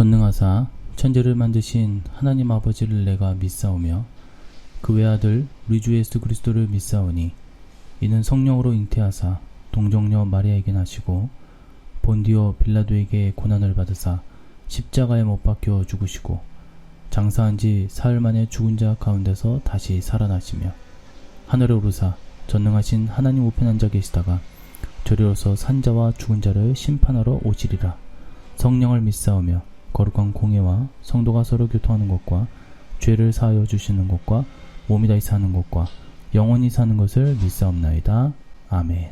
전능하사 천지를 만드신 하나님 아버지를 내가 믿사오며 그 외아들 우리 주 예수 그리스도를 믿사오니 이는 성령으로 잉태하사 동정녀 마리아에게 나시고 본디오 빌라도에게 고난을 받으사 십자가에 못 박혀 죽으시고 장사한 지 사흘 만에 죽은 자 가운데서 다시 살아나시며 하늘에 오르사 전능하신 하나님 우편에 앉아 계시다가 저리로서 산자와 죽은 자를 심판하러 오시리라. 성령을 믿사오며 거룩한 공예와 성도가 서로 교통하는 것과 죄를 사하여 주시는 것과 몸이 다시 사는 것과 영원히 사는 것을 믿사옵나이다. 아멘.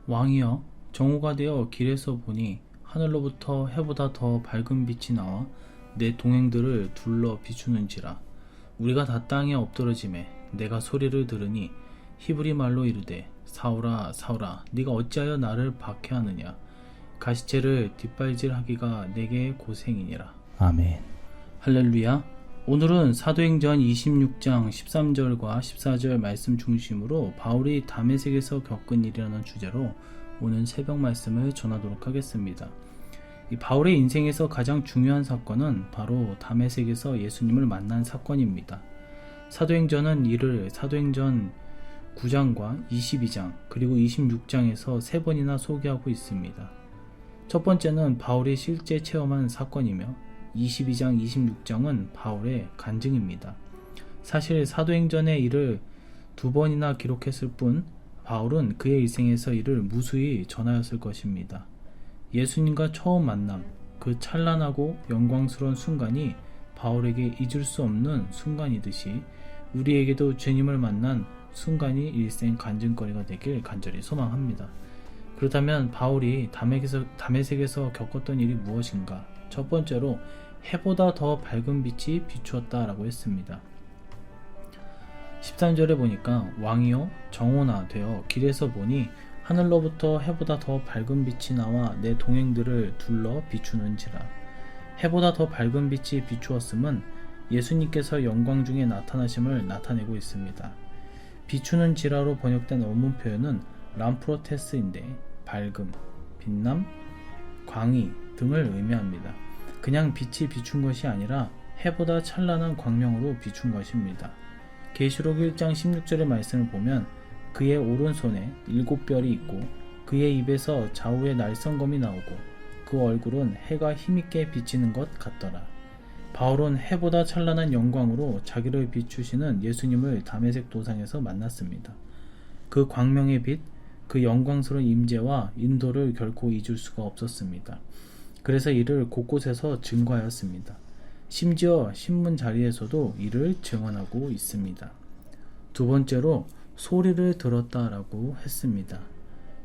왕이여, 정오가 되어 길에서 보니 하늘로부터 해보다 더 밝은 빛이 나와 내 동행들을 둘러 비추는지라. 우리가 다 땅에 엎드러짐에 내가 소리를 들으니 히브리 말로 이르되 사울아 사울아 네가 어찌하여 나를 박해하느냐. 가시체를 뒷발질하기가 내게 고생이니라. 아멘. 할렐루야. 오늘은 사도행전 26장 13절과 14절 말씀 중심으로 바울이 다메섹에서 겪은 일이라는 주제로 오늘 새벽 말씀을 전하도록 하겠습니다. 이 바울의 인생에서 가장 중요한 사건은 바로 다메섹에서 예수님을 만난 사건입니다. 사도행전은 이를 사도행전 9장과 22장 그리고 26장에서 3번이나 소개하고 있습니다. 첫 번째는 바울이 실제 체험한 사건이며 22장, 26장은 바울의 간증입니다. 사실 사도행전의 일을 2번이나 기록했을 뿐 바울은 그의 일생에서 이를 무수히 전하였을 것입니다. 예수님과 처음 만남, 그 찬란하고 영광스러운 순간이 바울에게 잊을 수 없는 순간이듯이 우리에게도 주님을 만난 순간이 일생 간증거리가 되길 간절히 소망합니다. 그렇다면 바울이 다메섹에서 겪었던 일이 무엇인가? 첫 번째로 해보다 더 밝은 빛이 비추었다라고 했습니다. 13절에 보니까 왕이요 정오나 되어 길에서 보니 하늘로부터 해보다 더 밝은 빛이 나와 내 동행들을 둘러 비추는지라. 해보다 더 밝은 빛이 비추었음은 예수님께서 영광 중에 나타나심을 나타내고 있습니다. 비추는 지라로 번역된 원문 표현은 람프로테스인데 밝음, 빛남, 광의 등을 의미합니다. 그냥 빛이 비춘 것이 아니라 해보다 찬란한 광명으로 비춘 것입니다. 계시록 1장 16절의 말씀을 보면 그의 오른손에 7별이 있고 그의 입에서 좌우에 날성검이 나오고 그 얼굴은 해가 힘있게 비치는 것 같더라. 바울은 해보다 찬란한 영광으로 자기를 비추시는 예수님을 다메섹 도상에서 만났습니다. 그 광명의 빛, 그 영광스러운 임재와 인도를 결코 잊을 수가 없었습니다. 그래서 이를 곳곳에서 증거하였습니다. 심지어 신문 자리에서도 이를 증언하고 있습니다. 두 번째로 소리를 들었다라고 했습니다.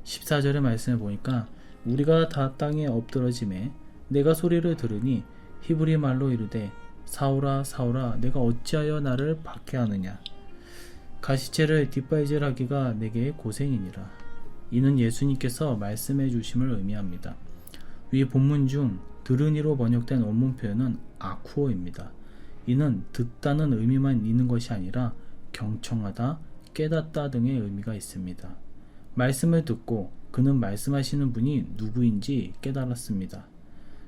14절의 말씀을 보니까 우리가 다 땅에 엎드러짐에 내가 소리를 들으니 히브리 말로 이르되 사울아 사울아 내가 어찌하여 나를 박해하느냐. 가시체를 뒷발질하기가 내게 고생이니라. 이는 예수님께서 말씀해 주심을 의미합니다. 위 본문 중 들으니로 번역된 원문 표현은 아쿠어입니다. 이는 듣다는 의미만 있는 것이 아니라 경청하다, 깨닫다 등의 의미가 있습니다. 말씀을 듣고 그는 말씀하시는 분이 누구인지 깨달았습니다.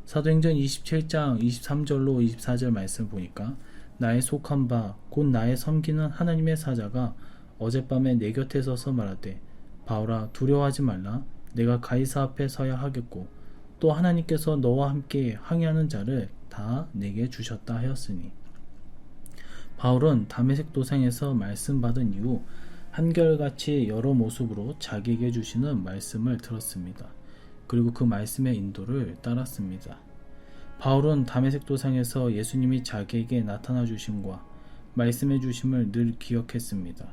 사도행전 27장 23절로 24절 말씀을 보니까 나의 속한 바 곧 나의 섬기는 하나님의 사자가 어젯밤에 내 곁에 서서 말하되 바울아 두려워하지 말라. 내가 가이사 앞에 서야 하겠고 또 하나님께서 너와 함께 항해하는 자를 다 내게 주셨다 하였으니. 바울은 다메섹 도상에서 말씀 받은 이후 한결같이 여러 모습으로 자기에게 주시는 말씀을 들었습니다. 그리고 그 말씀의 인도를 따랐습니다. 바울은 다메섹 도상에서 예수님이 자기에게 나타나 주심과 말씀해 주심을 늘 기억했습니다.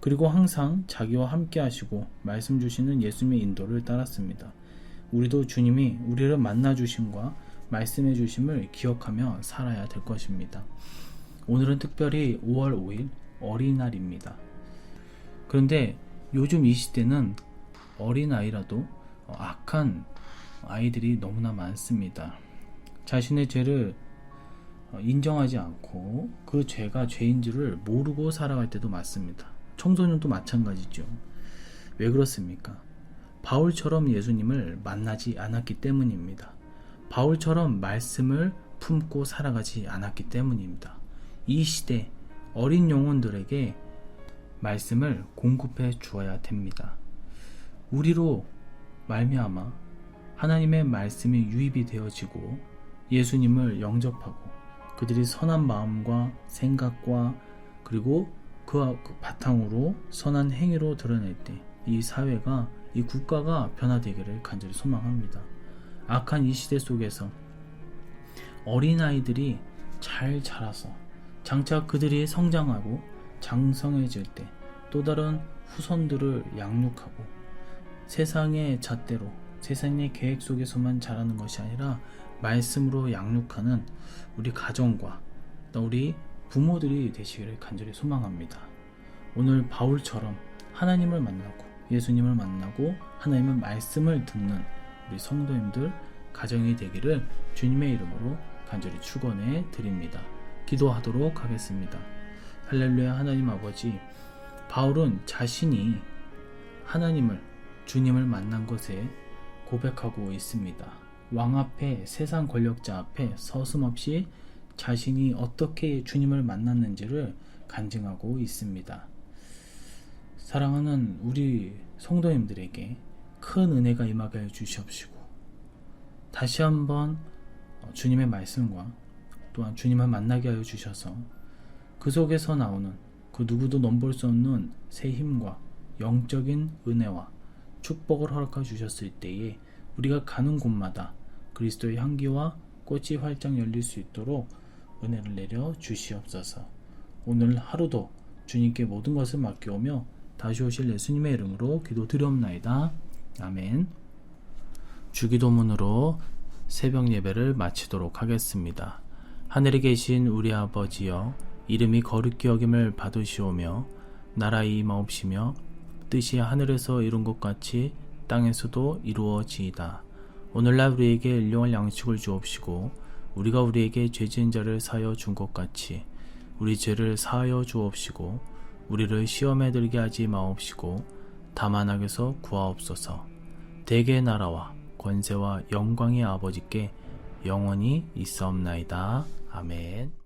그리고 항상 자기와 함께 하시고 말씀 주시는 예수님의 인도를 따랐습니다. 우리도 주님이 우리를 만나 주심과 말씀해 주심을 기억하며 살아야 될 것입니다. 오늘은 특별히 5월 5일 어린이날입니다. 그런데 요즘 이 시대는 어린아이라도 악한 아이들이 너무나 많습니다. 자신의 죄를 인정하지 않고 그 죄가 죄인지를 모르고 살아갈 때도 많습니다. 청소년도 마찬가지죠. 왜 그렇습니까? 바울처럼 예수님을 만나지 않았기 때문입니다. 바울처럼 말씀을 품고 살아가지 않았기 때문입니다. 이 시대 어린 영혼들에게 말씀을 공급해 주어야 됩니다. 우리로 말미암아 하나님의 말씀이 유입이 되어지고 예수님을 영접하고 그들이 선한 마음과 생각과 그리고 그 바탕으로 선한 행위로 드러낼 때 이 사회가 이 국가가 변화되기를 간절히 소망합니다. 악한 이 시대 속에서 어린아이들이 잘 자라서 장차 그들이 성장하고 장성해질 때 또 다른 후손들을 양육하고 세상의 잣대로 세상의 계획 속에서만 자라는 것이 아니라 말씀으로 양육하는 우리 가정과 또 우리 부모들이 되시기를 간절히 소망합니다. 오늘 바울처럼 하나님을 만나고 예수님을 만나고 하나님의 말씀을 듣는 우리 성도님들 가정이 되기를 주님의 이름으로 간절히 축원해 드립니다. 기도하도록 하겠습니다. 할렐루야. 하나님 아버지, 바울은 자신이 하나님을 주님을 만난 것에 고백하고 있습니다. 왕 앞에 세상 권력자 앞에 서슴없이 자신이 어떻게 주님을 만났는지를 간증하고 있습니다. 사랑하는 우리 성도님들에게 큰 은혜가 임하게 해 주시옵시고 다시 한번 주님의 말씀과 또한 주님을 만나게 하여 주셔서 그 속에서 나오는 그 누구도 넘볼 수 없는 새 힘과 영적인 은혜와 축복을 허락해 주셨을 때에 우리가 가는 곳마다 그리스도의 향기와 꽃이 활짝 열릴 수 있도록 은혜를 내려 주시옵소서. 오늘 하루도 주님께 모든 것을 맡겨오며 다시 오실 예수님의 이름으로 기도드리옵나이다. 아멘. 주기도문으로 새벽 예배를 마치도록 하겠습니다. 하늘에 계신 우리 아버지여, 이름이 거룩히 여김을 받으시오며 나라의 임하옵시며 뜻이 하늘에서 이룬 것 같이 땅에서도 이루어지이다. 오늘날 우리에게 일용할 양식을 주옵시고 우리가 우리에게 죄 지은 자를 사하여 준 것 같이 우리 죄를 사하여 주옵시고 우리를 시험에 들게 하지 마옵시고 다만 악에서 구하옵소서. 대개의 나라와 권세와 영광의 아버지께 영원히 있사옵나이다. 아멘.